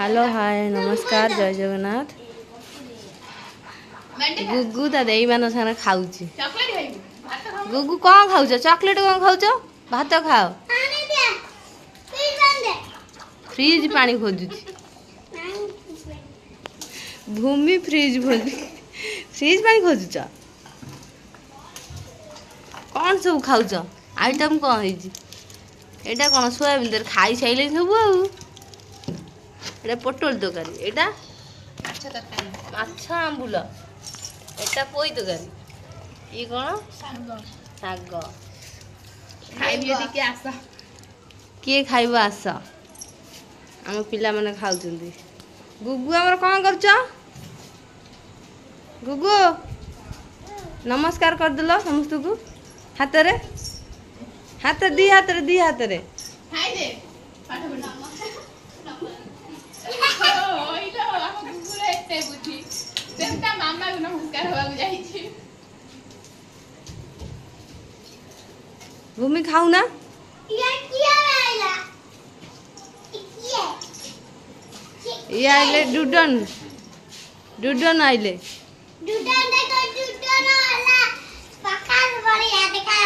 Hello hi नमस्कार जय जगन्नाथ। गुगु ता देई मान सारा खाउची। गुगु कौन खाउछ? चॉकलेट कौन खाउछ? भात खाओ। फ्रिज पानी खोजुची। भूमि फ्रिज खोजु। फ्रिज पानी खोजुछ। कौन सब खाउछ? आइटम कौन है? एटा कौन सोयाबीन तर खाई साइले सब आउ। एटा पोटल तरकारी। एटा माछ तरकारी। माछ आंबुल। एटा पोई तरकारी। ई कौन? साग। साग। खाइबे टिके आस। के खाइबो आस? हम पिला माने खाउछंदी। गुगु हमर कौन करछ? गुगु नमस्कार कर दिलो समस्त को। हाथ रे हाथ दी हाथ रे दी हाथ रे खाइ दे पाठ पढ ओइलो हम गुगुरे एते बुद्धि सेमता मामा को नमस्कार होवा जाई छी। भूमि खाऊ ना ये किया आइला ये आइले डुडन डुडन आइले डुडन देखो डुडन वाला पकाल बढ़िया देखा